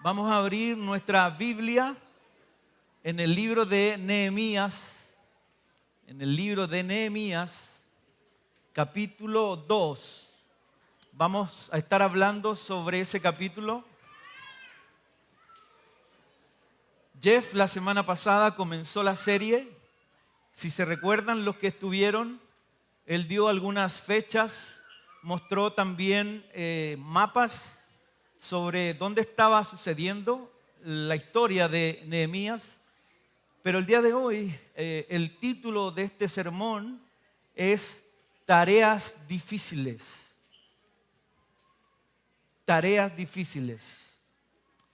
Vamos a abrir nuestra Biblia en el libro de Nehemías, capítulo 2. Vamos a estar hablando sobre ese capítulo. Jeff la semana pasada comenzó la serie. Si se recuerdan los que estuvieron, él dio algunas fechas, mostró también mapas sobre dónde estaba sucediendo la historia de Nehemías. Pero el día de hoy, el título de este sermón es Tareas difíciles. Tareas difíciles.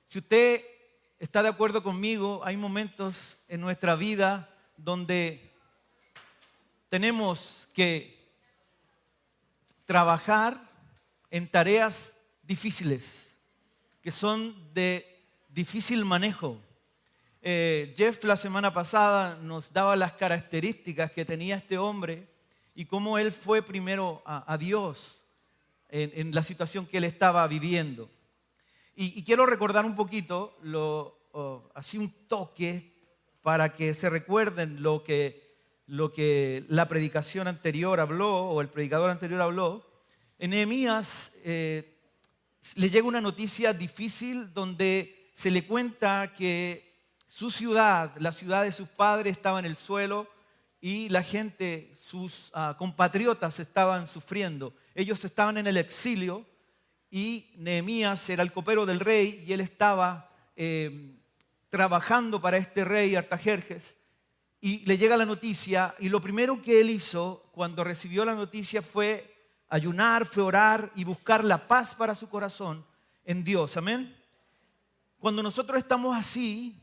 Si usted está de acuerdo conmigo, hay momentos en nuestra vida donde tenemos que trabajar en tareas difíciles, que son de difícil manejo. Jeff la semana pasada nos daba las características que tenía este hombre y cómo él fue primero a Dios en la situación que él estaba viviendo. Y quiero recordar un poquito, así un toque, para que se recuerden lo que la predicación anterior habló, o el predicador anterior habló. En Nehemías le llega una noticia difícil donde se le cuenta que su ciudad, la ciudad de sus padres, estaba en el suelo y la gente, sus compatriotas estaban sufriendo. Ellos estaban en el exilio y Nehemías era el copero del rey y él estaba trabajando para este rey Artajerjes. Y le llega la noticia y lo primero que él hizo cuando recibió la noticia fue ayunar, fue orar y buscar la paz para su corazón en Dios. Amén. Cuando nosotros estamos así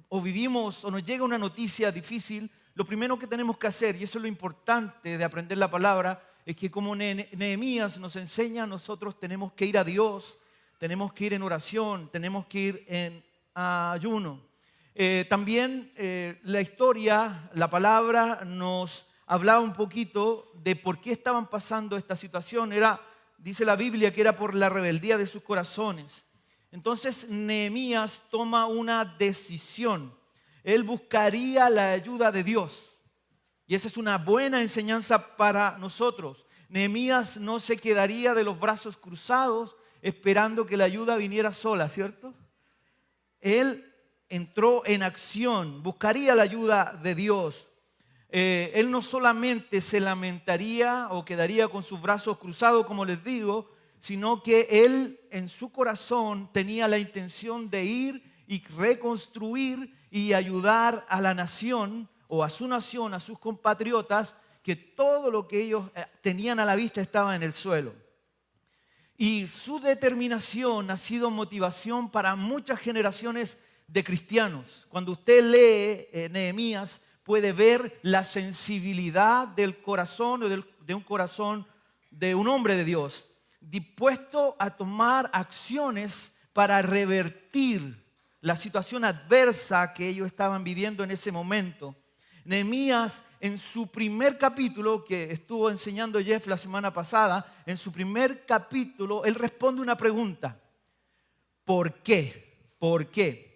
o vivimos o nos llega una noticia difícil, lo primero que tenemos que hacer, y eso es lo importante de aprender la palabra, es que como Nehemías nos enseña, nosotros tenemos que ir a Dios, tenemos que ir en oración, tenemos que ir en ayuno. También la historia, la palabra nos hablaba un poquito de por qué estaban pasando esta situación. Dice la Biblia que era por la rebeldía de sus corazones. Entonces Nehemías toma una decisión. Él buscaría la ayuda de Dios. Y esa es una buena enseñanza para nosotros. Nehemías no se quedaría de los brazos cruzados esperando que la ayuda viniera sola, ¿cierto? Él entró en acción, buscaría la ayuda de Dios. Él no solamente se lamentaría o quedaría con sus brazos cruzados, como les digo, sino que él en su corazón tenía la intención de ir y reconstruir y ayudar a la nación o a su nación, a sus compatriotas, que todo lo que ellos tenían a la vista estaba en el suelo. Y su determinación ha sido motivación para muchas generaciones de cristianos. Cuando usted lee Nehemías, puede ver la sensibilidad del corazón o de un corazón de un hombre de Dios, dispuesto a tomar acciones para revertir la situación adversa que ellos estaban viviendo en ese momento. Nehemías, en su primer capítulo, que estuvo enseñando Jeff la semana pasada, en su primer capítulo, él responde una pregunta. ¿Por qué? ¿Por qué?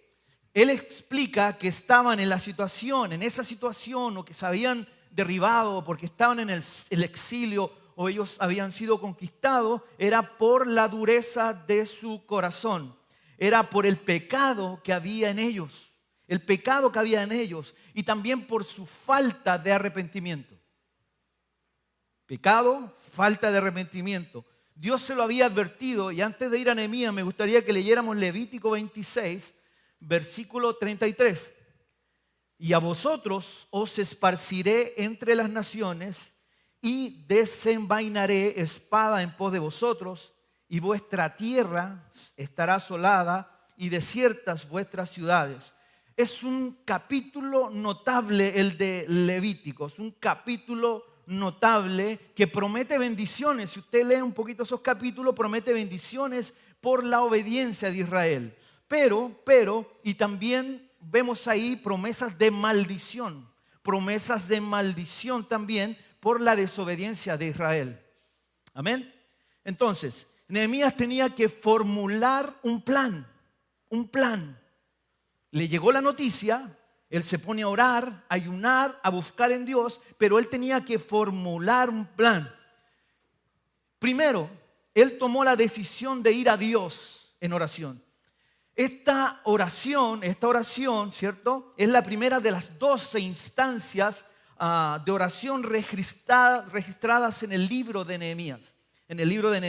Él explica que estaban en esa situación, o que se habían derribado porque estaban en el exilio o ellos habían sido conquistados, era por la dureza de su corazón. Era por el pecado que había en ellos. El pecado que había en ellos y también por su falta de arrepentimiento. Pecado, falta de arrepentimiento. Dios se lo había advertido y antes de ir a Nehemías me gustaría que leyéramos Levítico 26, versículo 33. Y a vosotros os esparciré entre las naciones y desenvainaré espada en pos de vosotros, y vuestra tierra estará asolada y desiertas vuestras ciudades. Es un capítulo notable el de Levítico, es un capítulo notable que promete bendiciones. Si usted lee un poquito esos capítulos, promete bendiciones por la obediencia de Israel. Pero, y también vemos ahí promesas de maldición también por la desobediencia de Israel. Amén. Entonces, Nehemías tenía que formular un plan. un plan. Le llegó la noticia, él se pone a orar, a ayunar, a buscar en Dios, pero él tenía que formular un plan. Primero, él tomó la decisión de ir a Dios en oración. Esta oración, ¿cierto? Es la primera de las 12 instancias de oración registradas en el libro de Nehemías. El libro de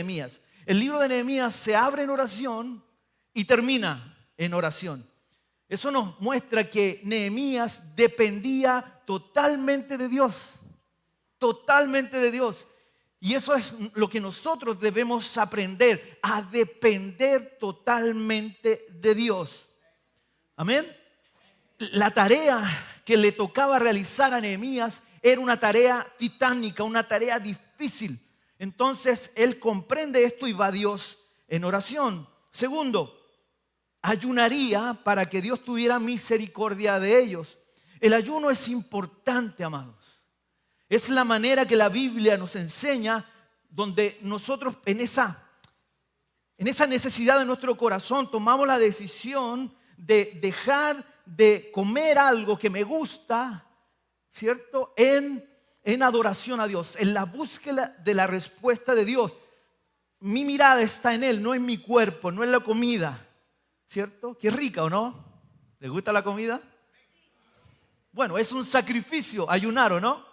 Nehemías se abre en oración y termina en oración. Eso nos muestra que Nehemías dependía totalmente de Dios. Totalmente de Dios. Y eso es lo que nosotros debemos aprender, a depender totalmente de Dios. Amén. La tarea que le tocaba realizar a Nehemías era una tarea titánica, una tarea difícil. Entonces él comprende esto y va a Dios en oración. Segundo, ayunaría para que Dios tuviera misericordia de ellos. El ayuno es importante, amados. Es la manera que la Biblia nos enseña, donde nosotros en esa necesidad de nuestro corazón tomamos la decisión de dejar de comer algo que me gusta, ¿cierto? En adoración a Dios, en la búsqueda de la respuesta de Dios. Mi mirada está en Él, no en mi cuerpo, no en la comida, ¿cierto? Qué rica, ¿o no? ¿Les gusta la comida? Bueno, es un sacrificio ayunar, ¿o no?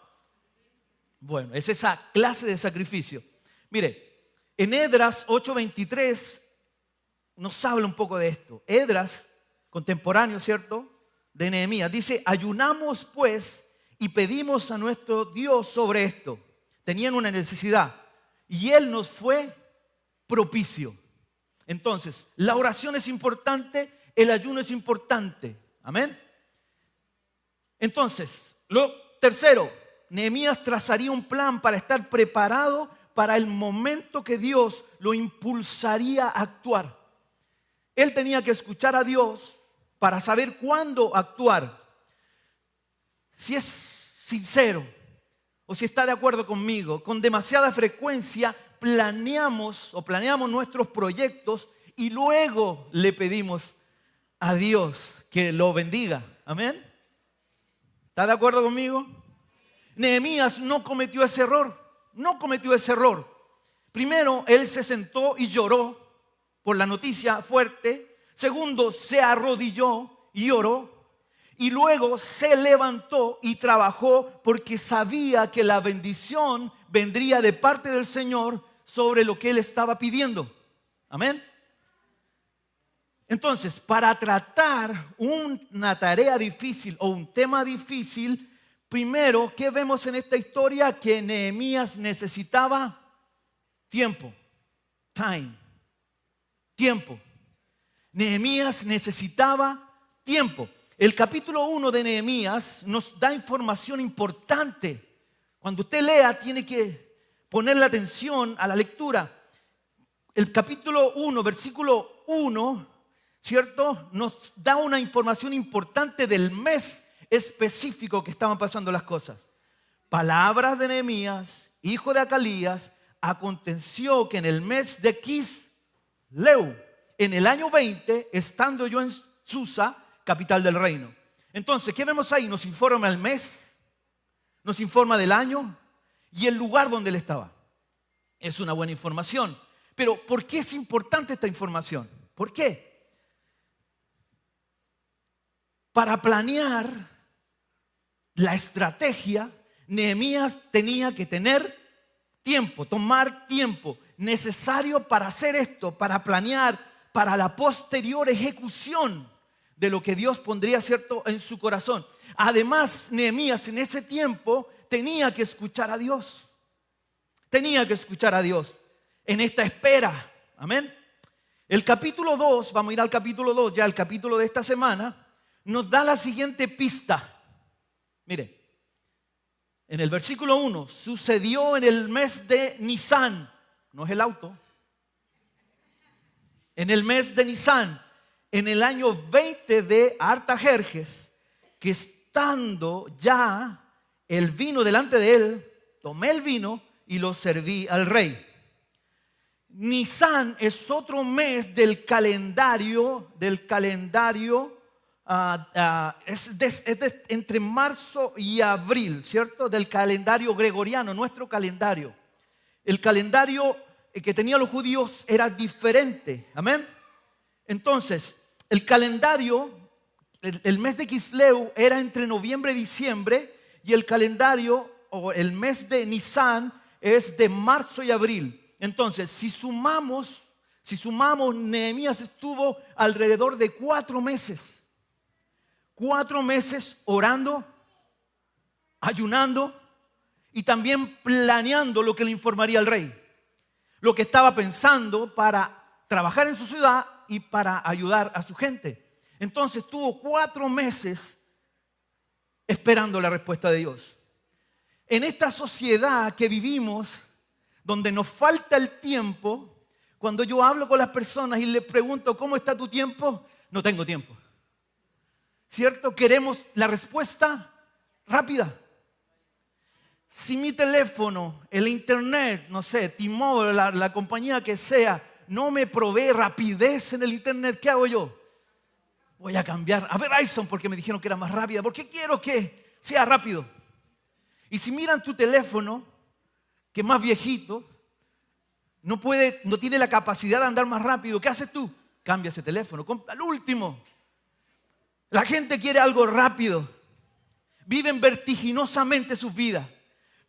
Bueno, es esa clase de sacrificio. Mire, en Esdras 8:23 nos habla un poco de esto. Esdras, contemporáneo, ¿cierto?, de Nehemías, dice: ayunamos pues y pedimos a nuestro Dios sobre esto. Tenían una necesidad y Él nos fue propicio. Entonces, la oración es importante, el ayuno es importante. Amén. Entonces, lo tercero, Nehemías trazaría un plan para estar preparado para el momento que Dios lo impulsaría a actuar. Él tenía que escuchar a Dios para saber cuándo actuar. Si es sincero o si está de acuerdo conmigo, con demasiada frecuencia planeamos nuestros proyectos y luego le pedimos a Dios que lo bendiga. Amén. ¿Está de acuerdo conmigo? Nehemías no cometió ese error. Primero, él se sentó y lloró por la noticia fuerte. Segundo, se arrodilló y oró. Y luego se levantó y trabajó porque sabía que la bendición vendría de parte del Señor sobre lo que él estaba pidiendo. Amén. Entonces, para tratar una tarea difícil o un tema difícil, primero, ¿qué vemos en esta historia? Que Nehemías necesitaba tiempo. Tiempo. Nehemías necesitaba tiempo. El capítulo 1 de Nehemías nos da información importante. Cuando usted lea, tiene que ponerle atención a la lectura. El capítulo 1, versículo 1, ¿cierto?, nos da una información importante del mes específico que estaban pasando las cosas. Palabras de Nehemías, hijo de Acalías: aconteció que en el mes de Quisleu, en el año 20, estando yo en Susa, capital del reino. Entonces, ¿qué vemos ahí? Nos informa el mes, nos informa del año y el lugar donde él estaba. Es una buena información. Pero ¿por qué es importante esta información? ¿Por qué? Para planear la estrategia, Nehemías tenía que tener tiempo, tomar tiempo necesario para hacer esto, para planear, para la posterior ejecución de lo que Dios pondría, ¿cierto?, en su corazón. Además, Nehemías en ese tiempo tenía que escuchar a Dios. Tenía que escuchar a Dios en esta espera. Amén. El capítulo 2, vamos a ir al capítulo 2, ya el capítulo de esta semana, nos da la siguiente pista. Mire, en el versículo 1, sucedió en el mes de Nisán, no es el auto, en el mes de Nisán, en el año 20 de Artajerjes, que estando ya el vino delante de él, tomé el vino y lo serví al rey. Nisan es otro mes del calendario, entre marzo y abril, ¿cierto? Del calendario gregoriano, nuestro calendario. El calendario que tenían los judíos era diferente, amén. Entonces, el calendario, el mes de Kisleu era entre noviembre y diciembre, y el calendario o el mes de Nisan es de marzo y abril. Entonces, si sumamos, Nehemías estuvo alrededor de 4 meses. 4 meses orando, ayunando y también planeando lo que le informaría al rey. Lo que estaba pensando para trabajar en su ciudad y para ayudar a su gente. Entonces tuvo 4 meses esperando la respuesta de Dios. En esta sociedad que vivimos, donde nos falta el tiempo, cuando yo hablo con las personas y les pregunto, ¿cómo está tu tiempo? No tengo tiempo. ¿Cierto? Queremos la respuesta rápida. Si mi teléfono, el internet, no sé, T-Mobile, la compañía que sea, no me provee rapidez en el internet, ¿qué hago yo? Voy a cambiar a Verizon porque me dijeron que era más rápida, porque quiero que sea rápido. Y si miran tu teléfono, que es más viejito, no tiene la capacidad de andar más rápido, ¿qué haces tú? Cambia ese teléfono, compra el último. La gente quiere algo rápido. Viven vertiginosamente sus vidas.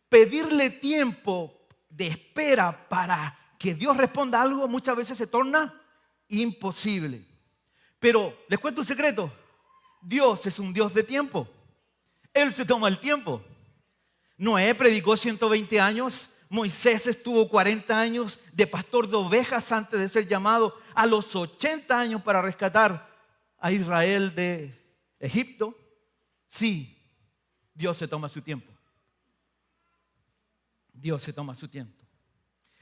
Pedirle tiempo de espera para que Dios responda algo muchas veces se torna imposible. Pero les cuento un secreto. Dios es un Dios de tiempo. Él se toma el tiempo. Noé predicó 120 años. Moisés estuvo 40 años de pastor de ovejas antes de ser llamado a los 80 años para rescatar a Israel de Egipto. Sí, Dios se toma su tiempo. Dios se toma su tiempo.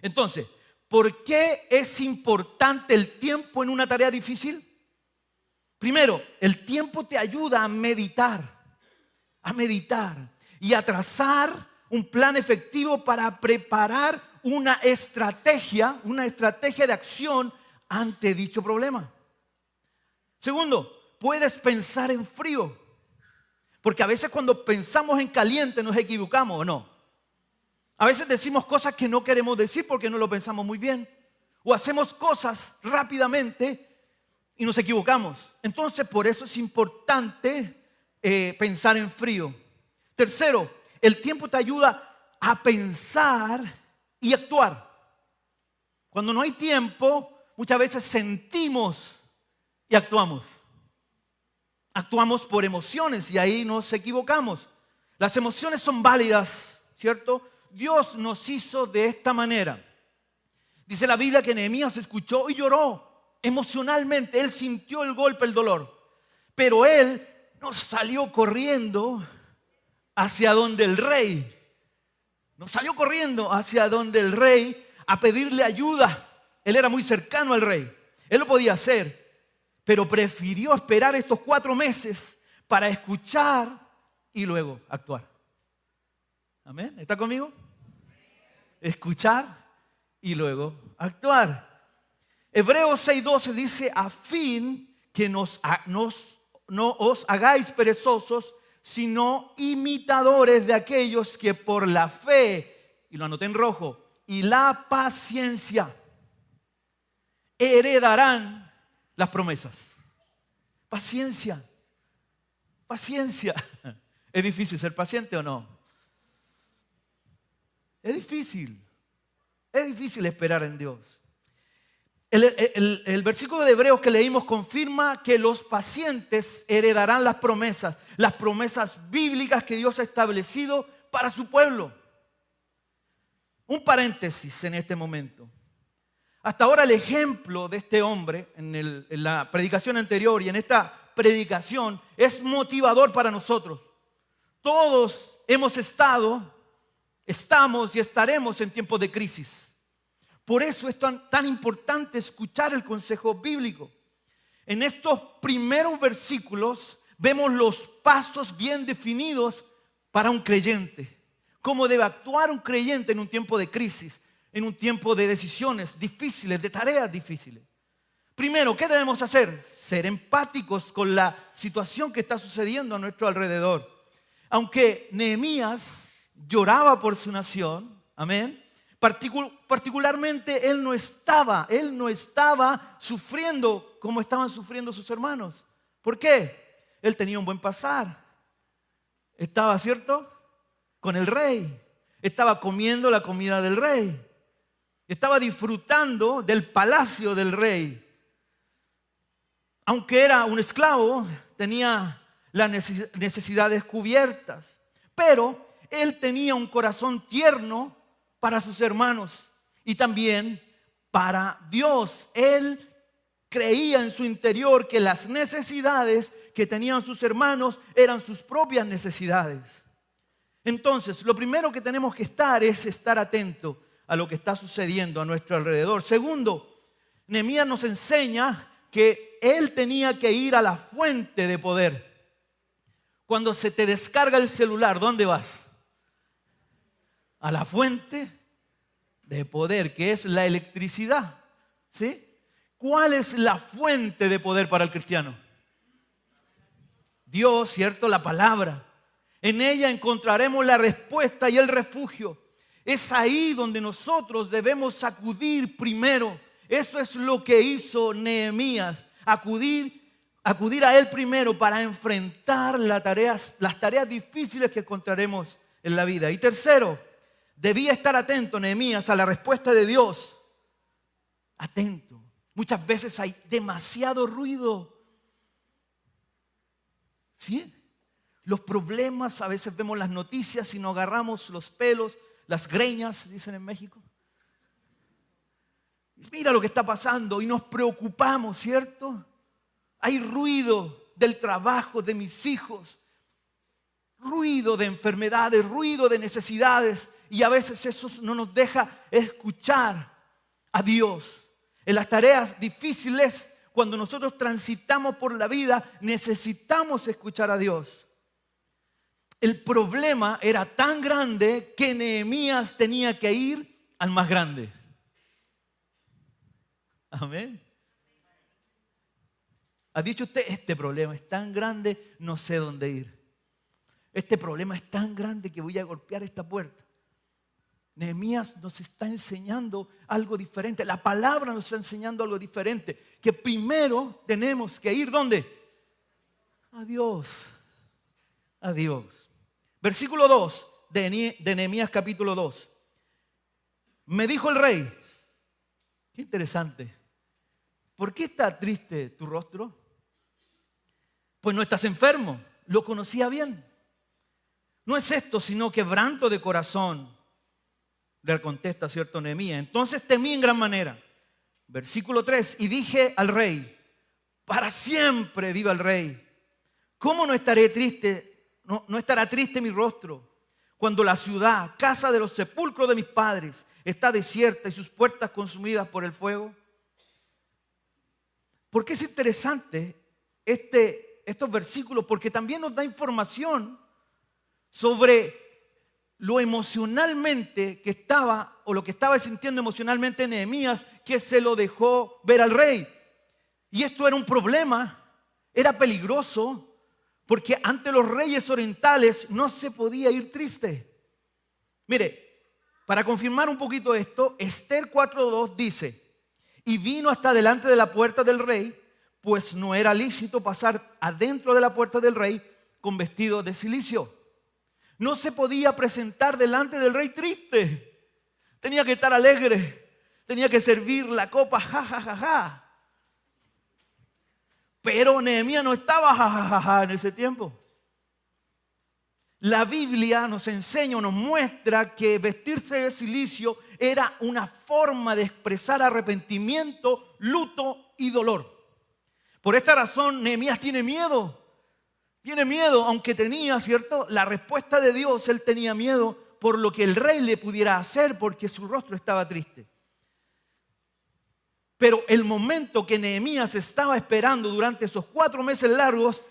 Entonces, ¿por qué es importante el tiempo en una tarea difícil? Primero, el tiempo te ayuda a meditar y a trazar un plan efectivo para preparar una estrategia de acción ante dicho problema. Segundo, puedes pensar en frío, porque a veces cuando pensamos en caliente nos equivocamos, ¿o no? A veces decimos cosas que no queremos decir porque no lo pensamos muy bien, o hacemos cosas rápidamente y nos equivocamos. Entonces, por eso es importante pensar en frío. Tercero, el tiempo te ayuda a pensar y actuar. Cuando no hay tiempo, muchas veces sentimos y actuamos. Actuamos por emociones y ahí nos equivocamos. Las emociones son válidas, ¿cierto? Dios nos hizo de esta manera. Dice la Biblia que Nehemías escuchó y lloró emocionalmente. Él sintió el golpe, el dolor. Pero él no salió corriendo hacia donde el rey. No salió corriendo hacia donde el rey a pedirle ayuda. Él era muy cercano al rey. Él lo podía hacer. Pero prefirió esperar estos 4 meses para escuchar y luego actuar. ¿Amén? ¿Está conmigo? Escuchar y luego actuar. Hebreos 6:12 dice, a fin que no os hagáis perezosos, sino imitadores de aquellos que por la fe, y lo anoté en rojo, y la paciencia heredarán las promesas. Paciencia. ¿Es difícil ser paciente o no? Es difícil esperar en Dios. El versículo de Hebreos que leímos confirma que los pacientes heredarán las promesas bíblicas que Dios ha establecido para su pueblo. Un paréntesis en este momento. Hasta ahora el ejemplo de este hombre en la predicación anterior y en esta predicación es motivador para nosotros. Todos estamos y estaremos en tiempos de crisis. Por eso es tan importante escuchar el consejo bíblico. En estos primeros versículos vemos los pasos bien definidos para un creyente. Cómo debe actuar un creyente en un tiempo de crisis. en un tiempo de decisiones difíciles, de tareas difíciles. Primero, ¿qué debemos hacer? Ser empáticos con la situación que está sucediendo a nuestro alrededor. Aunque Nehemías lloraba por su nación, amén, particularmente él no estaba sufriendo como estaban sufriendo sus hermanos. ¿Por qué? Él tenía un buen pasar. Estaba, ¿cierto?, con el rey. Estaba comiendo la comida del rey. Estaba disfrutando del palacio del rey. Aunque era un esclavo, tenía las necesidades cubiertas. Pero él tenía un corazón tierno para sus hermanos y también para Dios. Él creía en su interior que las necesidades que tenían sus hermanos eran sus propias necesidades. Entonces, lo primero que tenemos que estar atentos a lo que está sucediendo a nuestro alrededor. Segundo, Nehemías nos enseña que él tenía que ir a la fuente de poder. Cuando se te descarga el celular, ¿dónde vas? A la fuente de poder, que es la electricidad. ¿Sí? ¿Cuál es la fuente de poder para el cristiano? Dios, ¿cierto? La palabra. En ella encontraremos la respuesta y el refugio. Es ahí donde nosotros debemos acudir primero. Eso es lo que hizo Nehemías. Acudir a él primero para enfrentar las tareas difíciles que encontraremos en la vida. Y tercero, debía estar atento Nehemías a la respuesta de Dios. Atento. Muchas veces hay demasiado ruido. ¿Sí? Los problemas, a veces vemos las noticias y nos agarramos los pelos, las greñas, dicen en México. Mira lo que está pasando y nos preocupamos, ¿cierto? Hay ruido del trabajo de mis hijos, ruido de enfermedades, ruido de necesidades, y a veces eso no nos deja escuchar a Dios. En las tareas difíciles, cuando nosotros transitamos por la vida, necesitamos escuchar a Dios. El problema era tan grande que Nehemías tenía que ir al más grande. Amén. ¿Ha dicho usted, este problema es tan grande, no sé dónde ir? Este problema es tan grande que voy a golpear esta puerta. Nehemías nos está enseñando algo diferente. La palabra nos está enseñando algo diferente. Que primero tenemos que ir, ¿dónde? A Dios. A Dios. Versículo 2 de Nehemías capítulo 2. Me dijo el rey. Qué interesante. ¿Por qué está triste tu rostro? Pues no estás enfermo. Lo conocía bien. No es esto, sino quebranto de corazón. Le contesta, ¿cierto, Nehemías? Entonces temí en gran manera. Versículo 3. Y dije al rey, para siempre viva el rey. ¿Cómo no estaré triste? No estará triste mi rostro cuando la ciudad, casa de los sepulcros de mis padres, está desierta y sus puertas consumidas por el fuego. ¿Por qué es interesante estos versículos? Porque también nos da información sobre lo emocionalmente que estaba, o lo que estaba sintiendo emocionalmente Nehemías, que se lo dejó ver al rey. Y esto era un problema, era peligroso, porque ante los reyes orientales no se podía ir triste. Mire, para confirmar un poquito esto, Esther 4:2 dice, y vino hasta delante de la puerta del rey, pues no era lícito pasar adentro de la puerta del rey con vestido de cilicio. No se podía presentar delante del rey triste. Tenía que estar alegre. Tenía que servir la copa, ja, ja, ja, ja. Pero Nehemías no estaba ja, ja, ja, ja en ese tiempo. La Biblia nos enseña o nos muestra que vestirse de cilicio era una forma de expresar arrepentimiento, luto y dolor. Por esta razón Nehemías tiene miedo. Tiene miedo, aunque tenía, ¿cierto?, la respuesta de Dios. Él tenía miedo por lo que el rey le pudiera hacer, porque su rostro estaba triste. Pero el momento que Nehemías estaba esperando durante esos 4 meses largos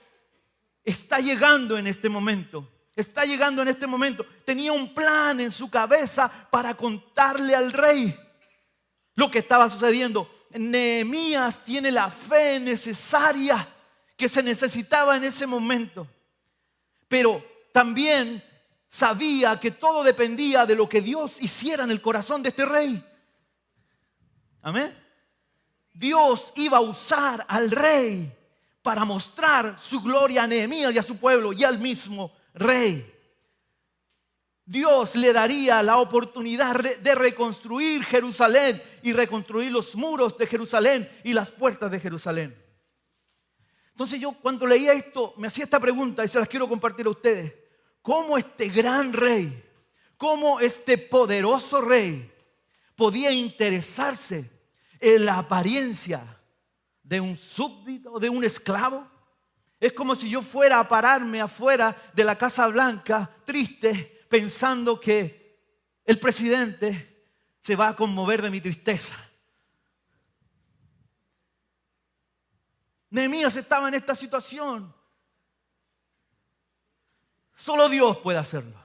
está llegando en este momento. está llegando en este momento. Tenía un plan en su cabeza para contarle al rey lo que estaba sucediendo. Nehemías tiene la fe necesaria que se necesitaba en ese momento. Pero también sabía que todo dependía de lo que Dios hiciera en el corazón de este rey. Amén. Dios iba a usar al rey para mostrar su gloria a Nehemías y a su pueblo y al mismo rey. Dios le daría la oportunidad de reconstruir Jerusalén y reconstruir los muros de Jerusalén y las puertas de Jerusalén. Entonces yo cuando leía esto me hacía esta pregunta y se las quiero compartir a ustedes. ¿Cómo este gran rey, cómo este poderoso rey podía interesarse en la apariencia de un súbdito, de un esclavo? Es como si yo fuera a pararme afuera de la Casa Blanca, triste, pensando que el presidente se va a conmover de mi tristeza. Nehemías estaba en esta situación. Solo Dios puede hacerlo.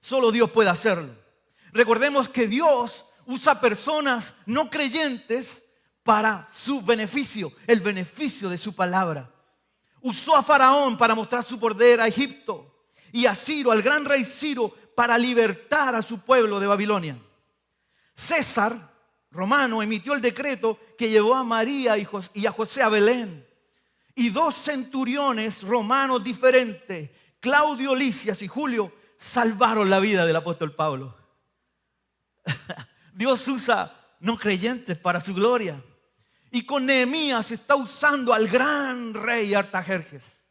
Solo Dios puede hacerlo. Recordemos que Dios usa personas no creyentes para su beneficio, el beneficio de su palabra. Usó a Faraón para mostrar su poder a Egipto y a Ciro, al gran rey Ciro, para libertar a su pueblo de Babilonia. César romano emitió el decreto que llevó a María y a José a Belén. Y 2 centuriones romanos diferentes, Claudio Lisias y Julio, salvaron la vida del apóstol Pablo. Dios usa no creyentes para su gloria. Y con Nehemías está usando al gran rey Artajerjes.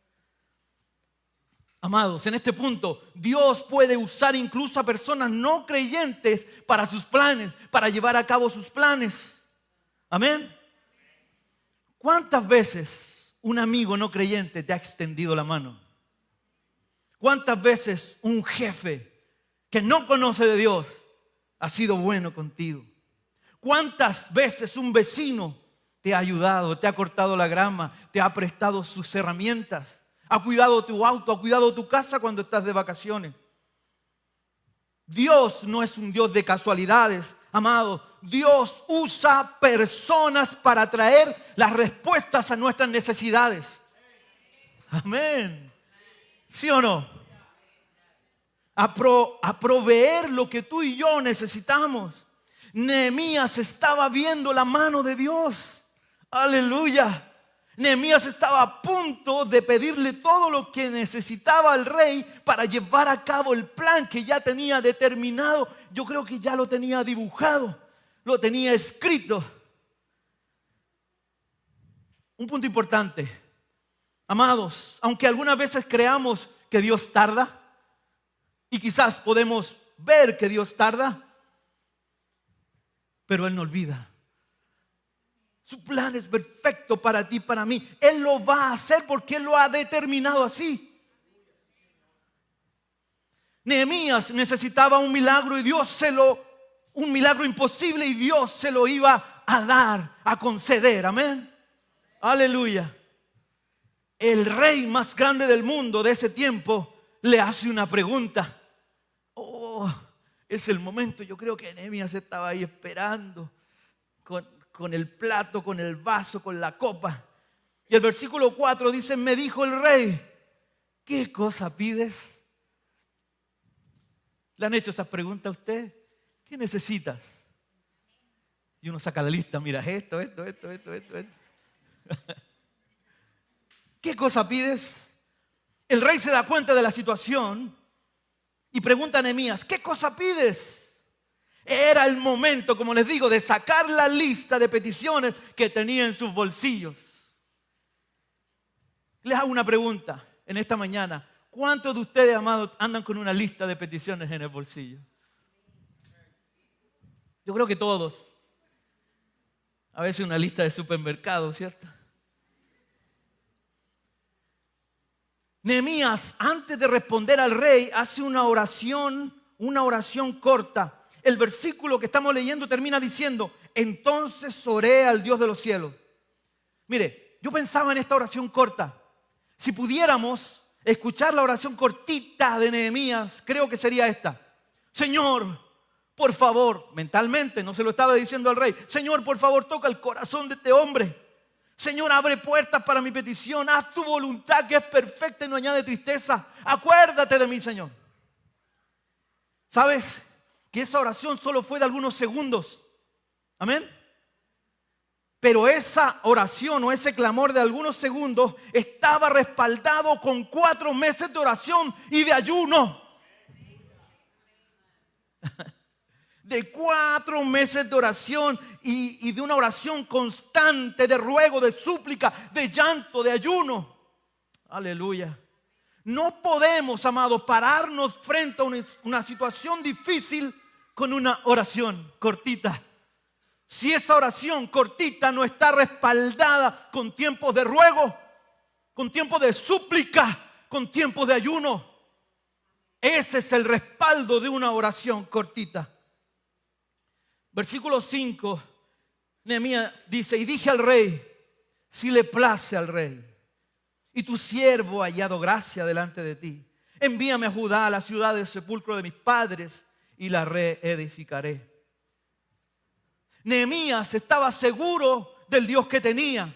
Amados, en este punto, Dios puede usar incluso a personas no creyentes para sus planes, para llevar a cabo sus planes. Amén. ¿Cuántas veces un amigo no creyente te ha extendido la mano? ¿Cuántas veces un jefe que no conoce de Dios ha sido bueno contigo? ¿Cuántas veces un vecino te ha ayudado, te ha cortado la grama, te ha prestado sus herramientas? Ha cuidado tu auto, ha cuidado tu casa cuando estás de vacaciones. Dios no es un Dios de casualidades, amado. Dios usa personas para traer las respuestas a nuestras necesidades. Amén. ¿Sí o no? A proveer lo que tú y yo necesitamos. Nehemías estaba viendo la mano de Dios. Aleluya. Nehemías estaba a punto de pedirle todo lo que necesitaba al rey para llevar a cabo el plan que ya tenía determinado. Yo creo que ya lo tenía dibujado, lo tenía escrito. Un punto importante, amados, aunque algunas veces creamos que Dios tarda, y quizás podemos ver que Dios tarda, pero Él no olvida. Su plan es perfecto para ti y para mí. Él lo va a hacer porque Él lo ha determinado así. Nehemías necesitaba un milagro y un milagro imposible, y Dios se lo iba a dar, a conceder. Amén. Aleluya. El rey más grande del mundo de ese tiempo le hace una pregunta. Oh, es el momento. Yo creo que Nehemías estaba ahí esperando con el plato, con el vaso, con la copa. Y el versículo 4 dice: me dijo el rey, ¿qué cosa pides? ¿Le han hecho esas preguntas a usted? ¿Qué necesitas? Y uno saca la lista, mira, esto. ¿Qué cosa pides? El rey se da cuenta de la situación y pregunta a Nehemías, ¿qué cosa pides? Era el momento, como les digo, de sacar la lista de peticiones que tenía en sus bolsillos. Les hago una pregunta en esta mañana. ¿Cuántos de ustedes, amados, andan con una lista de peticiones en el bolsillo? Yo creo que todos. A veces una lista de supermercado, ¿cierto? Nehemías, antes de responder al rey, hace una oración corta. El versículo que estamos leyendo termina diciendo: entonces oré al Dios de los cielos. Mire, yo pensaba en esta oración corta. Si pudiéramos escuchar la oración cortita de Nehemías, creo que sería esta: Señor, por favor, mentalmente, no se lo estaba diciendo al rey, Señor, por favor, toca el corazón de este hombre. Señor, abre puertas para mi petición. Haz tu voluntad, que es perfecta y no añade tristeza. Acuérdate de mí, Señor. ¿Sabes? Que esa oración solo fue de algunos segundos. Amén. Pero esa oración o ese clamor de algunos segundos estaba respaldado con 4 meses de oración y de ayuno. De 4 meses de oración y de una oración constante, de ruego, de súplica, de llanto, de ayuno. Aleluya. No podemos, amados, pararnos frente a una situación difícil con una oración cortita. Si esa oración cortita no está respaldada con tiempos de ruego, con tiempos de súplica, con tiempos de ayuno, ese es el respaldo de una oración cortita. Versículo 5, Nehemías dice: y dije al rey, si le place al rey, y tu siervo ha hallado gracia delante de ti, envíame a Judá, a la ciudad del sepulcro de mis padres, y la reedificaré. Nehemías estaba seguro del Dios que tenía.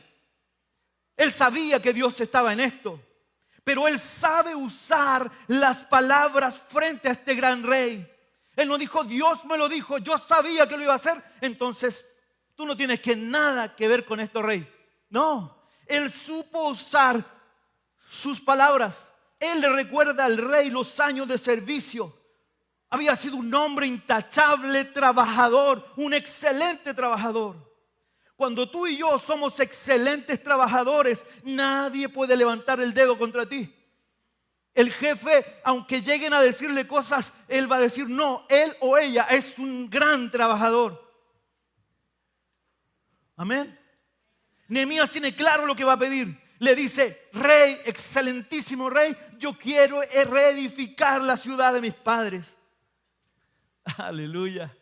Él sabía que Dios estaba en esto, pero él sabe usar las palabras frente a este gran rey. Él no dijo, Dios me lo dijo, yo sabía que lo iba a hacer, entonces tú no tienes nada que ver con esto, rey. No, él supo usar sus palabras. Él le recuerda al rey los años de servicio. Había sido un hombre intachable, trabajador, un excelente trabajador. Cuando tú y yo somos excelentes trabajadores, nadie puede levantar el dedo contra ti. El jefe, aunque lleguen a decirle cosas, él va a decir, no, él o ella es un gran trabajador. Amén. Nehemías tiene claro lo que va a pedir. Le dice, rey, excelentísimo rey, yo quiero reedificar la ciudad de mis padres. Aleluya.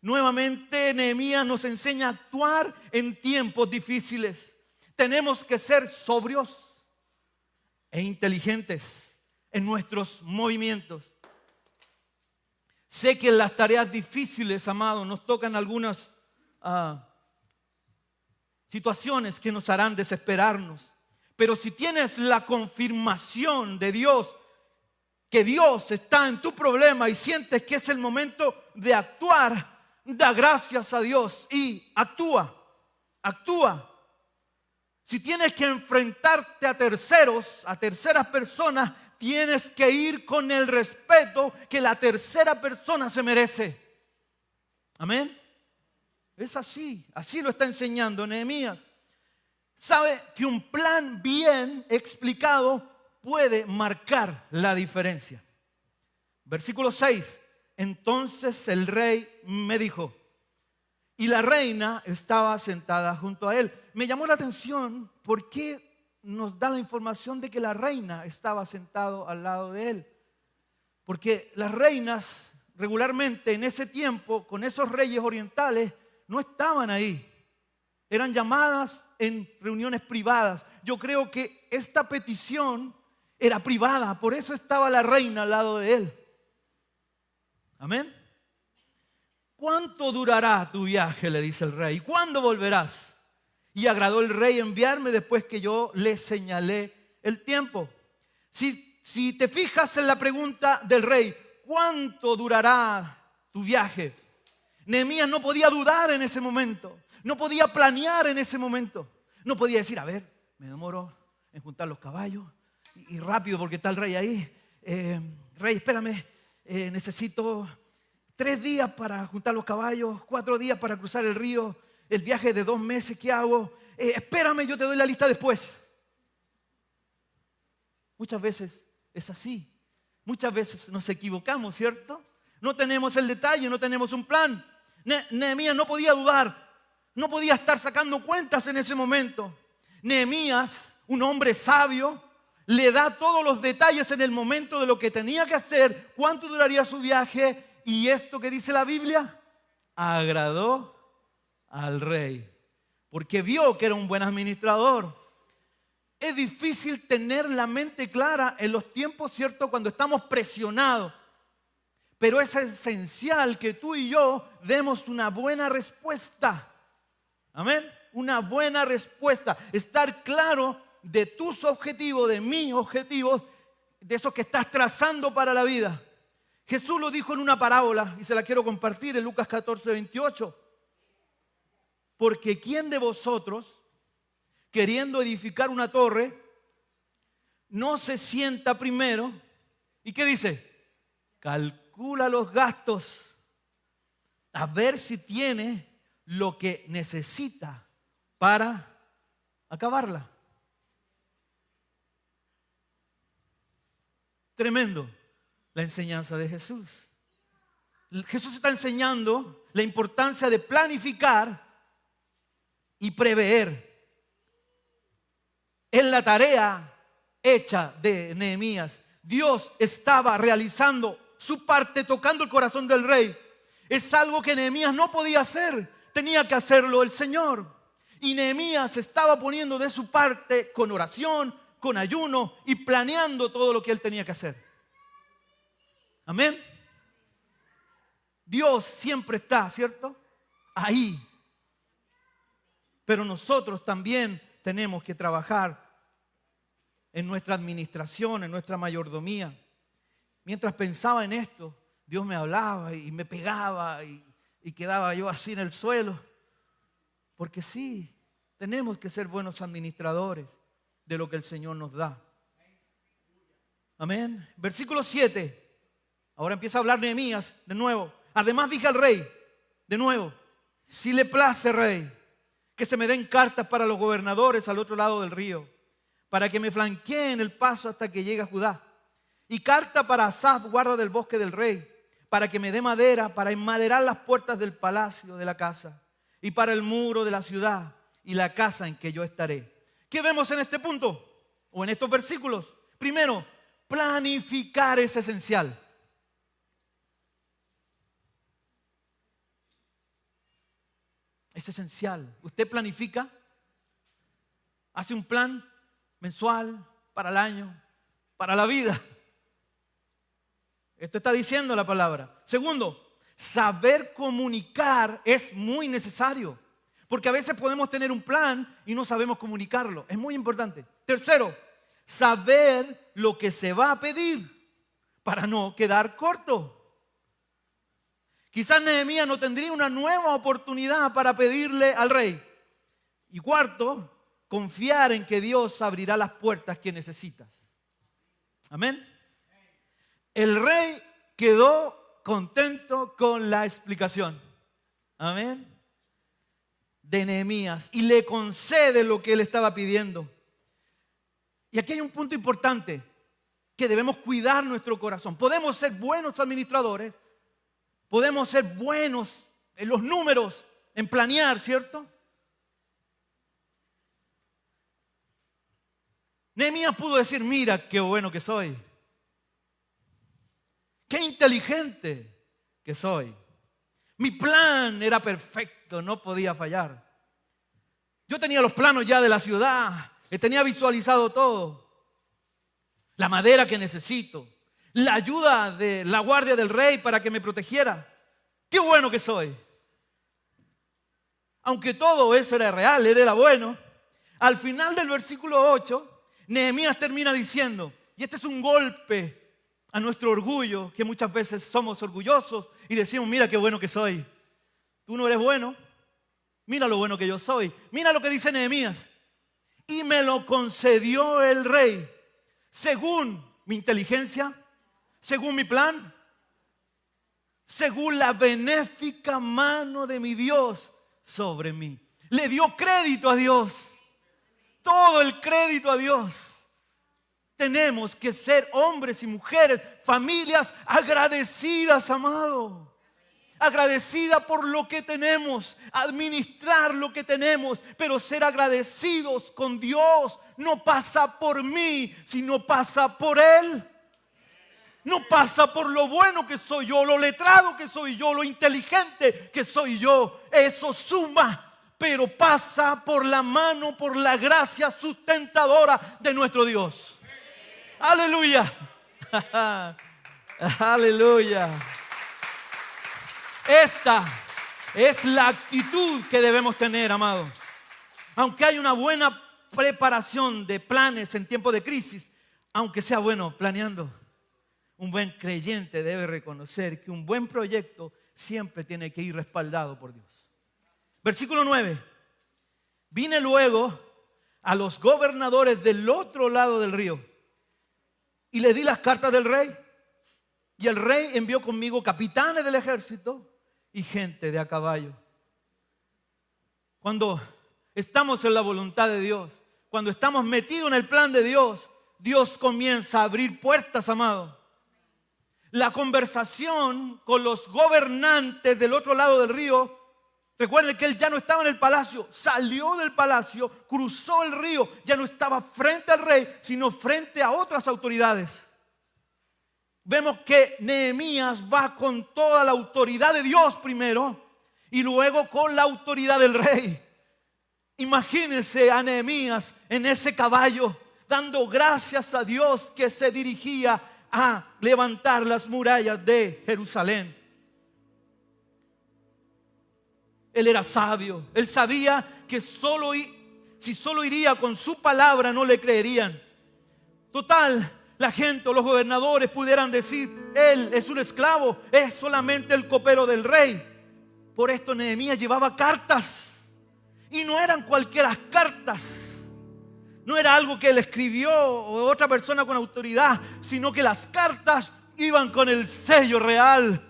Nuevamente Nehemías nos enseña a actuar en tiempos difíciles. Tenemos que ser sobrios e inteligentes en nuestros movimientos. Sé que en las tareas difíciles, amados, nos tocan algunas situaciones que nos harán desesperarnos. Pero si tienes la confirmación de Dios, que Dios está en tu problema y sientes que es el momento de actuar, da gracias a Dios y actúa. Si tienes que enfrentarte a terceros, a terceras personas, tienes que ir con el respeto que la tercera persona se merece. Amén. Es así lo está enseñando Nehemías. Sabe que un plan bien explicado puede marcar la diferencia. Versículo 6. Entonces el rey me dijo, y la reina estaba sentada junto a él. Me llamó la atención porque nos da la información de que la reina estaba sentada al lado de él. Porque las reinas regularmente en ese tiempo, con esos reyes orientales, no estaban ahí. Eran llamadas en reuniones privadas. Yo creo que esta petición era privada, por eso estaba la reina al lado de él. Amén. ¿Cuánto durará tu viaje?, le dice el rey. ¿Y cuándo volverás? Y agradó el rey enviarme después que yo le señalé el tiempo. Si te fijas en la pregunta del rey, ¿cuánto durará tu viaje? Nehemías no podía dudar en ese momento. No podía planear en ese momento. No podía decir, a ver, me demoro en juntar los caballos y rápido porque está el rey ahí. Rey, espérame, necesito 3 días para juntar los caballos, 4 días para cruzar el río, el viaje de 2 meses, ¿qué hago? Espérame, yo te doy la lista después. Muchas veces es así. Muchas veces nos equivocamos, ¿cierto? No tenemos el detalle, no tenemos un plan. Nehemías no podía dudar, no podía estar sacando cuentas en ese momento. Nehemías, un hombre sabio, le da todos los detalles en el momento de lo que tenía que hacer, cuánto duraría su viaje. Y esto que dice la Biblia, agradó al rey, porque vio que era un buen administrador. Es difícil tener la mente clara en los tiempos, ¿cierto? Cuando estamos presionados. Pero es esencial que tú y yo demos una buena respuesta. Amén. Una buena respuesta. Estar claro de tus objetivos, de mis objetivos, de esos que estás trazando para la vida. Jesús lo dijo en una parábola y se la quiero compartir en Lucas 14, 28. Porque ¿quién de vosotros, queriendo edificar una torre, no se sienta primero? ¿Y qué dice? Calcula los gastos a ver si tiene lo que necesita para acabarla. Tremendo la enseñanza de Jesús. Jesús está enseñando la importancia de planificar y prever. En la tarea hecha de Nehemías, Dios estaba realizando su parte, tocando el corazón del rey. Es algo que Nehemías no podía hacer, tenía que hacerlo el Señor. Y Nehemías estaba poniendo de su parte con oración, con ayuno y planeando todo lo que él tenía que hacer. Amén. Dios siempre está, ¿cierto? Ahí. Pero nosotros también tenemos que trabajar en nuestra administración, en nuestra mayordomía. Mientras pensaba en esto, Dios me hablaba y me pegaba y quedaba yo así en el suelo. Porque sí, tenemos que ser buenos administradores de lo que el Señor nos da. Amén. Versículo 7. Ahora empieza a hablar Nehemías de nuevo. Además dije al rey, de nuevo, si le place, rey, que se me den cartas para los gobernadores al otro lado del río, para que me flanqueen el paso hasta que llegue a Judá. Y carta para Asaf, guarda del bosque del rey, para que me dé madera para enmaderar las puertas del palacio de la casa y para el muro de la ciudad y la casa en que yo estaré. ¿Qué vemos en este punto o en estos versículos? Primero, planificar es esencial. Es esencial. Usted planifica, hace un plan mensual, para el año, para la vida. Esto está diciendo la palabra. Segundo, saber comunicar es muy necesario. Porque a veces podemos tener un plan y no sabemos comunicarlo. Es muy importante. Tercero, saber lo que se va a pedir para no quedar corto. Quizás Nehemías no tendría una nueva oportunidad para pedirle al rey. Y cuarto, confiar en que Dios abrirá las puertas que necesitas. Amén. El rey quedó contento con la explicación. Amén. De Nehemías y le concede lo que él estaba pidiendo. Y aquí hay un punto importante, que debemos cuidar nuestro corazón. Podemos ser buenos administradores, podemos ser buenos en los números, en planear, ¿cierto? Nehemías pudo decir, mira qué bueno que soy, qué inteligente que soy. Mi plan era perfecto, no podía fallar. Yo tenía los planos ya de la ciudad, tenía visualizado todo. La madera que necesito, la ayuda de la guardia del rey para que me protegiera. ¡Qué bueno que soy! Aunque todo eso era real, él era bueno. Al final del versículo 8, Nehemías termina diciendo, y este es un golpe a nuestro orgullo, que muchas veces somos orgullosos y decimos, mira qué bueno que soy. Tú no eres bueno, mira lo bueno que yo soy. Mira lo que dice Nehemías. Y me lo concedió el rey, según mi inteligencia, según mi plan, según la benéfica mano de mi Dios sobre mí. Le dio crédito a Dios, todo el crédito a Dios. Tenemos que ser hombres y mujeres, familias agradecidas, amado. Agradecida por lo que tenemos, administrar lo que tenemos, pero ser agradecidos con Dios no pasa por mí, sino pasa por Él. No pasa por lo bueno que soy yo, lo letrado que soy yo, lo inteligente que soy yo. Eso suma pero pasa por la mano, por la gracia sustentadora de nuestro Dios. Aleluya. Aleluya. Esta es la actitud que debemos tener, amado. Aunque hay una buena preparación de planes en tiempo de crisis, aunque sea bueno planeando, un buen creyente debe reconocer que un buen proyecto siempre tiene que ir respaldado por Dios. Versículo 9. Vine luego a los gobernadores del otro lado del río y le di las cartas del rey. Y el rey envió conmigo capitanes del ejército y gente de a caballo. Cuando estamos en la voluntad de Dios, cuando estamos metidos en el plan de Dios, Dios comienza a abrir puertas, amado. La conversación con los gobernantes del otro lado del río, recuerden que él ya no estaba en el palacio, salió del palacio, cruzó el río, ya no estaba frente al rey, sino frente a otras autoridades. Vemos que Nehemías va con toda la autoridad de Dios primero y luego con la autoridad del rey. Imagínense a Nehemías en ese caballo dando gracias a Dios que se dirigía a levantar las murallas de Jerusalén. Él era sabio, él sabía que si solo iría con su palabra no le creerían. Total, la gente o los gobernadores pudieran decir, él es un esclavo, es solamente el copero del rey. Por esto Nehemías llevaba cartas, y no eran cualquiera cartas. No era algo que él escribió o otra persona con autoridad, sino que las cartas iban con el sello real.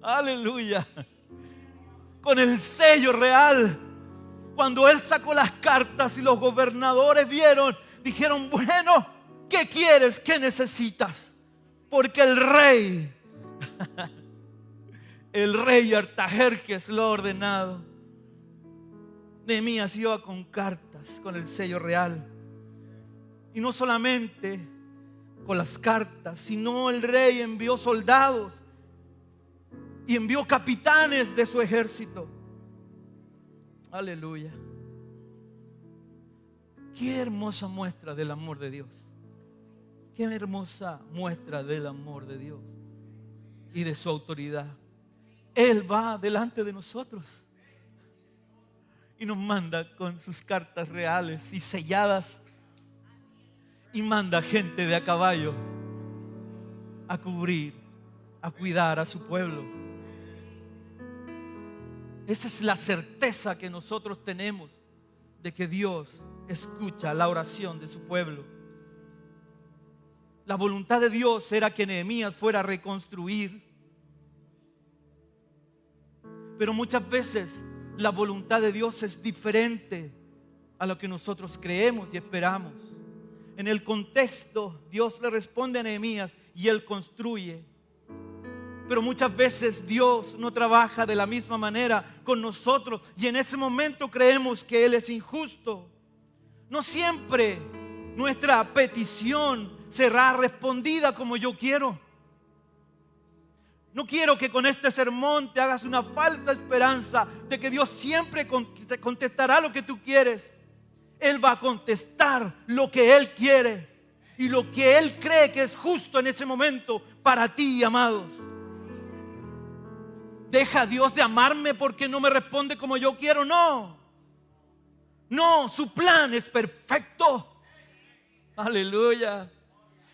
Aleluya. Con el sello real. Cuando él sacó las cartas y los gobernadores vieron, dijeron, bueno, ¿qué quieres? ¿Qué necesitas? Porque el rey Artajerjes lo ha ordenado. Nehemías iba con cartas, con el sello real. Y no solamente con las cartas, sino el rey envió soldados y envió capitanes de su ejército. Aleluya. Qué hermosa muestra del amor de Dios. Qué hermosa muestra del amor de Dios y de su autoridad. Él va delante de nosotros y nos manda con sus cartas reales y selladas, y manda gente de a caballo a cubrir, a cuidar a su pueblo. Esa es la certeza que nosotros tenemos de que Dios escucha la oración de su pueblo. La voluntad de Dios era que Nehemías fuera a reconstruir, pero muchas veces la voluntad de Dios es diferente a lo que nosotros creemos y esperamos. En el contexto, Dios le responde a Nehemías y él construye. Pero muchas veces Dios no trabaja de la misma manera con nosotros y en ese momento creemos que Él es injusto. No siempre nuestra petición será respondida como yo quiero. No quiero que con este sermón te hagas una falsa esperanza de que Dios siempre te contestará lo que tú quieres. Él va a contestar lo que Él quiere y lo que Él cree que es justo en ese momento para ti, amados. ¿Deja Dios de amarme porque no me responde como yo quiero? No. No, su plan es perfecto. Aleluya.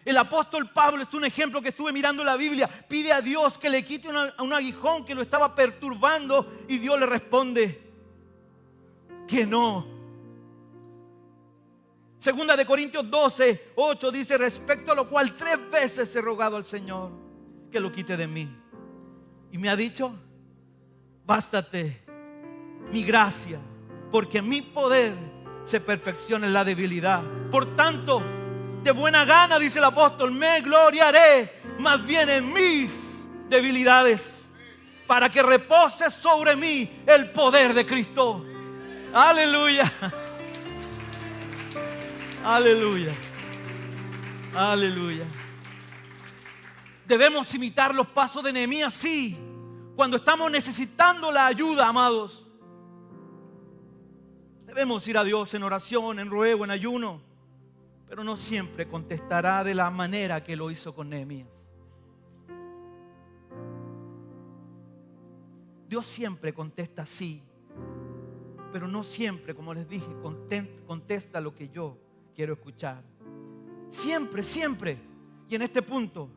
El apóstol Pablo es un ejemplo que estuve mirando en la Biblia. Pide a Dios que le quite un aguijón que lo estaba perturbando y Dios le responde que no. Segunda de Corintios 12, 8 dice, respecto a lo cual 3 veces he rogado al Señor que lo quite de mí. Y me ha dicho, bástate mi gracia, porque mi poder se perfecciona en la debilidad. Por tanto, de buena gana, dice el apóstol, me gloriaré más bien en mis debilidades, para que repose sobre mí el poder de Cristo. Aleluya. Aleluya. Aleluya. Debemos imitar los pasos de Nehemías, sí, cuando estamos necesitando la ayuda, amados. Debemos ir a Dios en oración, en ruego, en ayuno, pero no siempre contestará de la manera que lo hizo con Nehemías. Dios siempre contesta sí, pero no siempre, como les dije, contesta lo que yo quiero escuchar. Siempre, siempre. Y en este punto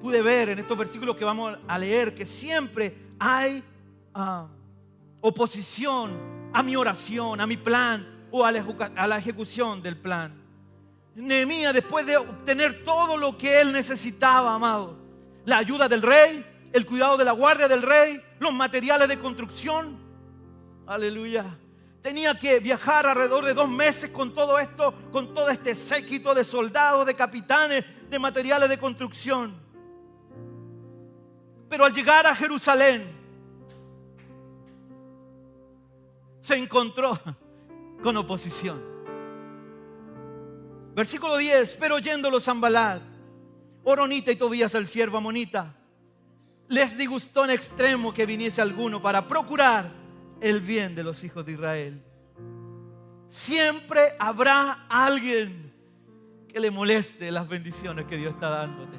pude ver en estos versículos que vamos a leer que siempre hay oposición a mi oración, a mi plan o a la ejecución del plan. Nehemías, después de obtener todo lo que él necesitaba, amado, la ayuda del rey, el cuidado de la guardia del rey, los materiales de construcción, aleluya, tenía que viajar alrededor de 2 meses con todo esto, con todo este séquito de soldados, de capitanes, de materiales de construcción. Pero al llegar a Jerusalén se encontró con oposición. Versículo 10: pero oyéndolo Sanbalat, Horonita y Tobías el siervo amonita, les disgustó en extremo que viniese alguno para procurar el bien de los hijos de Israel. Siempre habrá alguien que le moleste las bendiciones que Dios está dándote.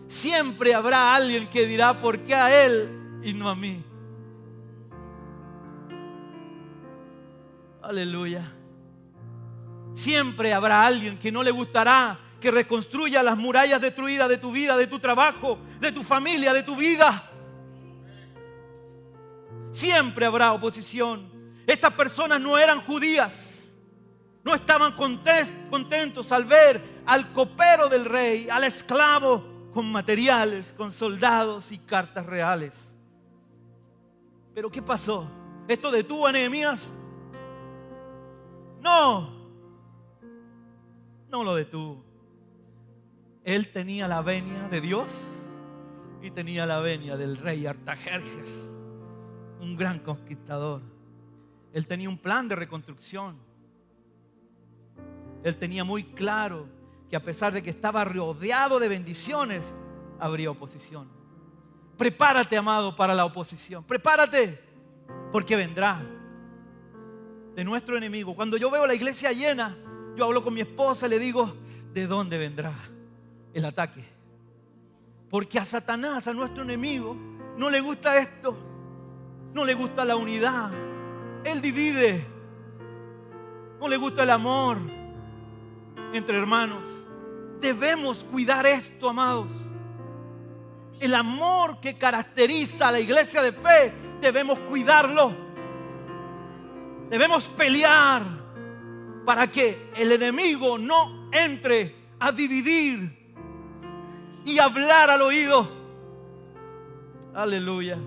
Siempre habrá alguien que dirá: ¿por qué a él y no a mí? Aleluya. Siempre habrá alguien que no le gustará que reconstruya las murallas destruidas de tu vida, de tu trabajo, de tu familia, de tu vida. Siempre habrá oposición. Estas personas no eran judías. No estaban contentos al ver al copero del rey, al esclavo, con materiales, con soldados y cartas reales. Pero ¿qué pasó? ¿Esto detuvo a Nehemías? No lo detuvo. Él tenía la venia de Dios y tenía la venia del rey Artajerjes, un gran conquistador. Él tenía un plan de reconstrucción. Él tenía muy claro que a pesar de que estaba rodeado de bendiciones, habría oposición. Prepárate, amado, para la oposición. Prepárate, porque vendrá de nuestro enemigo. Cuando yo veo la iglesia llena, yo hablo con mi esposa y le digo: ¿de dónde vendrá el ataque? Porque a Satanás, a nuestro enemigo, no le gusta esto. No le gusta la unidad. Él divide. No le gusta el amor entre hermanos. Debemos cuidar esto, amados. El amor que caracteriza a la iglesia de fe, debemos cuidarlo. Debemos pelear para que el enemigo no entre a dividir y hablar al oído. Aleluya.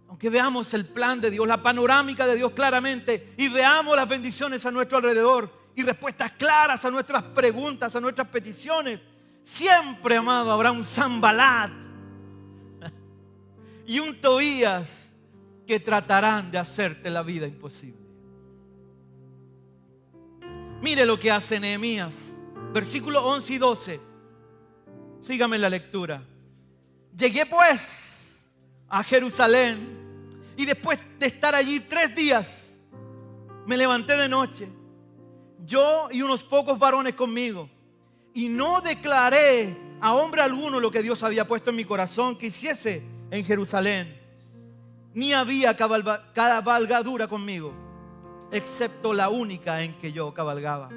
Aunque veamos el plan de Dios, la panorámica de Dios claramente, y veamos las bendiciones a nuestro alrededor y respuestas claras a nuestras preguntas, a nuestras peticiones, siempre, amado, habrá un Sanbalat y un Tobías que tratarán de hacerte la vida imposible. Mire lo que hace Nehemías, versículos 11 y 12. Sígame en la lectura. Llegué pues a Jerusalén, y después de estar allí 3 días, me levanté de noche, yo y unos pocos varones conmigo, y no declaré a hombre alguno lo que Dios había puesto en mi corazón que hiciese en Jerusalén. Ni había cabalgadura conmigo, excepto la única en que yo cabalgaba.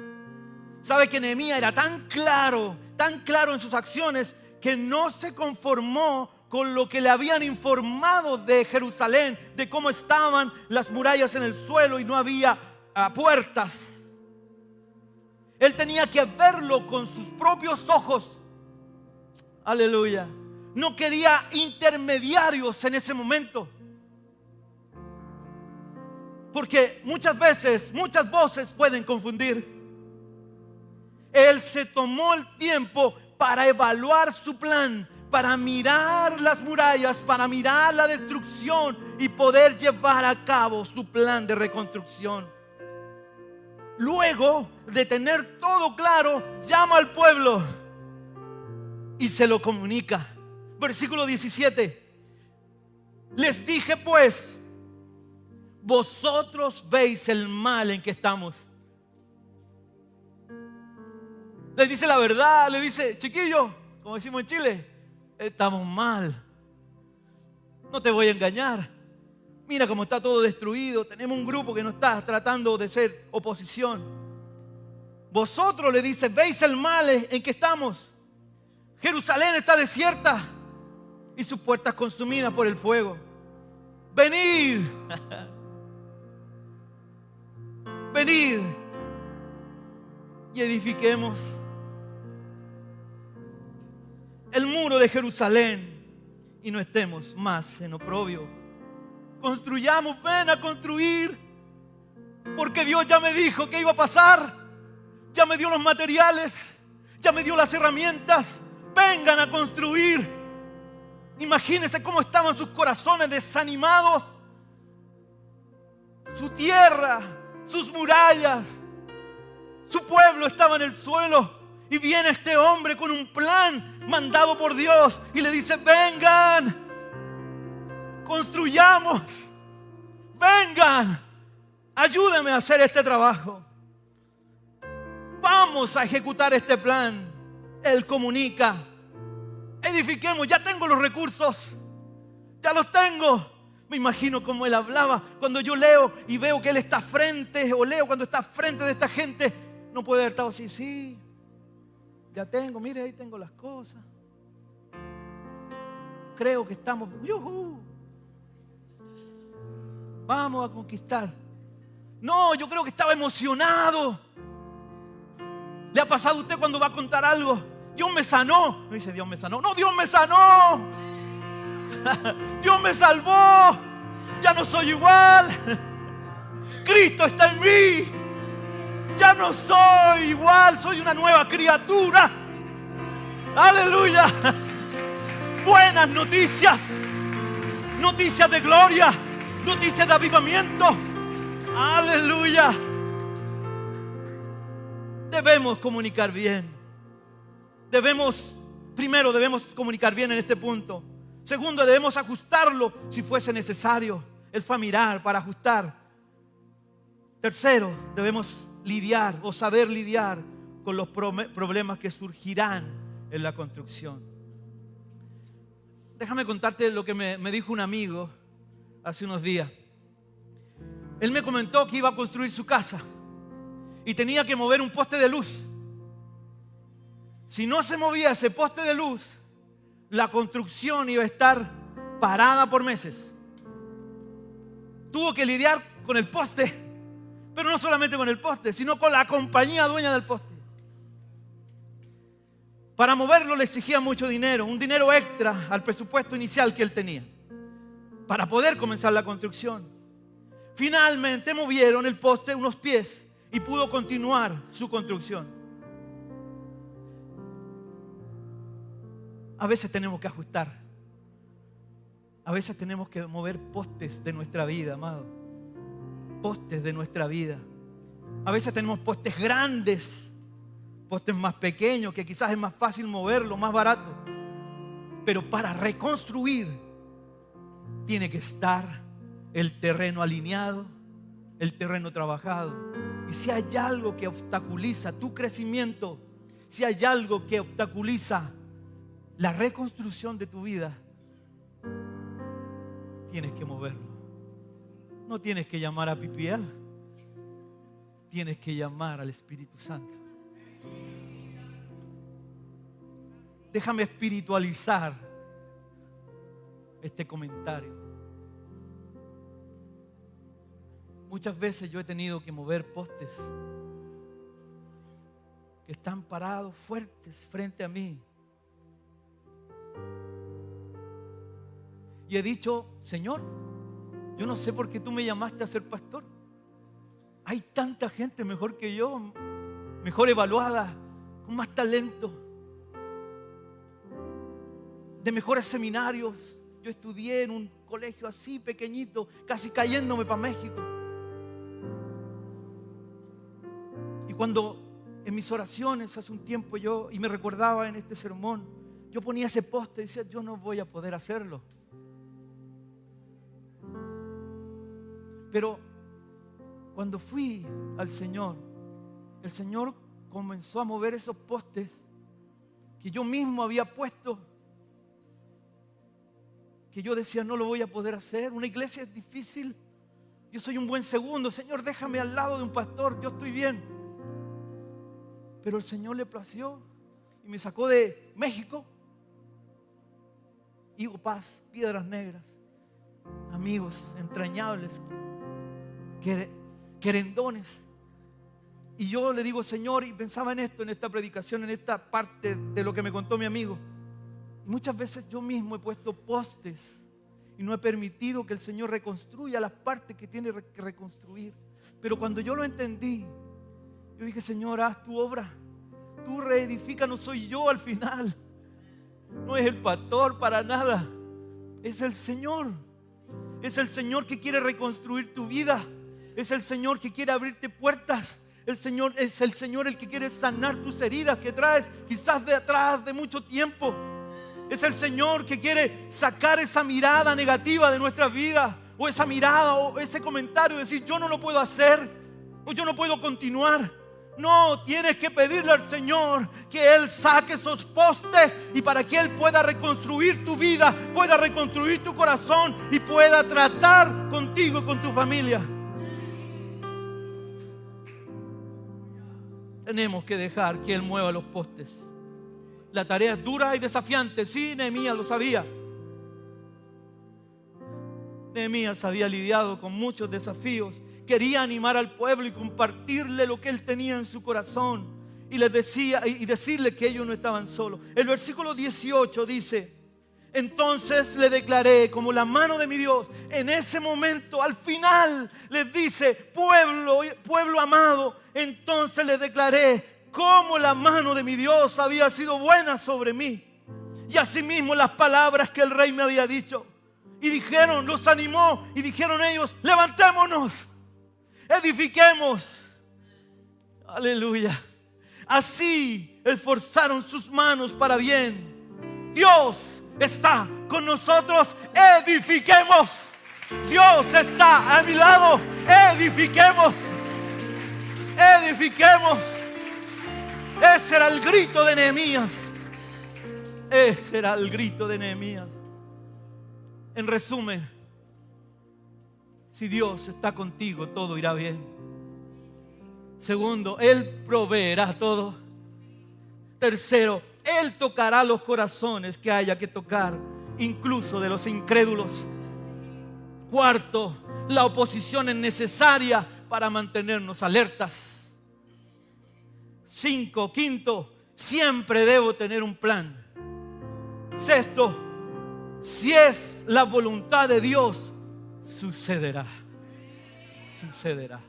¿Sabe que Nehemías era tan claro en sus acciones, que no se conformó con lo que le habían informado de Jerusalén, de cómo estaban las murallas en el suelo y no había puertas? Él tenía que verlo con sus propios ojos. Aleluya. No quería intermediarios en ese momento. Porque muchas veces, muchas voces pueden confundir. Él se tomó el tiempo para evaluar su plan, para mirar las murallas, para mirar la destrucción y poder llevar a cabo su plan de reconstrucción. Luego de tener todo claro, llama al pueblo y se lo comunica. Versículo 17. Les dije pues, vosotros veis el mal en que estamos. Les dice la verdad, le dice, chiquillo, como decimos en Chile, estamos mal. No te voy a engañar. Mira cómo está todo destruido. Tenemos un grupo que no está tratando de ser oposición. Vosotros, le dice, veis el mal en que estamos. Jerusalén está desierta y sus puertas consumidas por el fuego. Venid. Venid y edifiquemos el muro de Jerusalén y no estemos más en oprobio. Construyamos, ven a construir, porque Dios ya me dijo que iba a pasar, ya me dio los materiales, ya me dio las herramientas. Vengan a construir. Imagínense cómo estaban sus corazones desanimados, su tierra, sus murallas, su pueblo estaba en el suelo. Y viene este hombre con un plan mandado por Dios y le dice, vengan, construyamos, vengan, ayúdenme a hacer este trabajo. Vamos a ejecutar este plan. Él comunica, edifiquemos, ya tengo los recursos, ya los tengo. Me imagino cómo él hablaba. Cuando yo leo y veo que él está frente, o leo cuando está frente de esta gente, no puede haber estado así, sí, ya tengo, mire, ahí tengo las cosas. Creo que estamos, ¡yujú! Vamos a conquistar. No, yo creo que estaba emocionado. ¿Le ha pasado a usted cuando va a contar algo? Dios me sanó. No dice Dios me sanó. No, Dios me sanó. Dios me salvó. Ya no soy igual. Cristo está en mí. Ya no soy igual. Soy una nueva criatura. Aleluya. Buenas noticias. Noticias de gloria. Noticias de avivamiento. Aleluya. Debemos comunicar bien. Primero debemos comunicar bien en este punto. Segundo, debemos ajustarlo si fuese necesario. Él fue a mirar para ajustar. Tercero, debemos lidiar o saber lidiar con los problemas que surgirán en la construcción. Déjame contarte lo que me dijo un amigo hace unos días. Él me comentó que iba a construir su casa y tenía que mover un poste de luz. Si no se movía ese poste de luz, la construcción iba a estar parada por meses. Tuvo que lidiar con el poste, pero no solamente con el poste, sino con la compañía dueña del poste. Para moverlo le exigía mucho dinero, un dinero extra al presupuesto inicial que él tenía, para poder comenzar la construcción. Finalmente movieron el poste unos pies y pudo continuar su construcción. A veces tenemos que ajustar. A veces tenemos que mover postes de nuestra vida, amado. Postes de nuestra vida. A veces tenemos postes grandes, postes más pequeños, que quizás es más fácil moverlo, más barato. Pero para reconstruir tiene que estar el terreno alineado, el terreno trabajado. Y si hay algo que obstaculiza tu crecimiento, si hay algo que obstaculiza la reconstrucción de tu vida, tienes que moverlo. No tienes que llamar a Pipiel, tienes que llamar al Espíritu Santo. Déjame espiritualizar este comentario. Muchas veces yo he tenido que mover postes que están parados fuertes frente a mí. Y he dicho, Señor, yo no sé por qué tú me llamaste a ser pastor. Hay tanta gente mejor que yo, mejor evaluada, con más talento, de mejores seminarios. Yo estudié en un colegio así pequeñito, casi cayéndome para México. Y cuando en mis oraciones hace un tiempo y me recordaba en este sermón, yo ponía ese poste y decía, yo no voy a poder hacerlo. Pero cuando fui al Señor, el Señor comenzó a mover esos postes que yo mismo había puesto, que yo decía no lo voy a poder hacer. Una iglesia es difícil. Yo soy un buen segundo. Señor, déjame al lado de un pastor, yo estoy bien. Pero el Señor le plació y me sacó de México. Higo Paz, Piedras Negras, amigos entrañables, querendones. Y yo le digo, Señor, y pensaba en esto, en esta predicación, en esta parte de lo que me contó mi amigo. Y muchas veces yo mismo he puesto postes y no he permitido que el Señor reconstruya las partes que tiene que reconstruir. Pero cuando yo lo entendí, yo dije, Señor, haz tu obra. Tú reedifica, no soy yo al final. No es el pastor para nada. Es el Señor. Es el Señor que quiere reconstruir tu vida. Es el Señor que quiere abrirte puertas. Es el Señor el que quiere sanar tus heridas que traes quizás de atrás de mucho tiempo. Es el Señor que quiere sacar esa mirada negativa de nuestras vidas, o esa mirada o ese comentario de decir yo no lo puedo hacer o yo no puedo continuar. No, tienes que pedirle al Señor que Él saque esos postes y para que Él pueda reconstruir tu vida, pueda reconstruir tu corazón y pueda tratar contigo y con tu familia. Tenemos que dejar que Él mueva los postes. La tarea es dura y desafiante. Sí, Nehemías lo sabía. Nehemías había lidiado con muchos desafíos. Quería animar al pueblo y compartirle lo que él tenía en su corazón. Y les decía, y decirle que ellos no estaban solos. El versículo 18 dice: entonces le declaré como la mano de mi Dios. En ese momento, al final, les dice: pueblo amado, entonces le declaré cómo la mano de mi Dios había sido buena sobre mí. Y asimismo las palabras que el rey me había dicho. Y dijeron, los animó, y dijeron ellos: levantémonos, edifiquemos. Aleluya. Así esforzaron sus manos para bien. Dios está con nosotros, edifiquemos. Dios está a mi lado, edifiquemos. Edifiquemos. Ese era el grito de Nehemías. Ese era el grito de Nehemías. En resumen, si Dios está contigo, todo irá bien. Segundo, Él proveerá todo. Tercero, Él tocará los corazones que haya que tocar, incluso de los incrédulos. Cuarto, la oposición es necesaria para mantenernos alertas. Quinto, siempre debo tener un plan. Sexto, si es la voluntad de Dios, sucederá. Sucederá.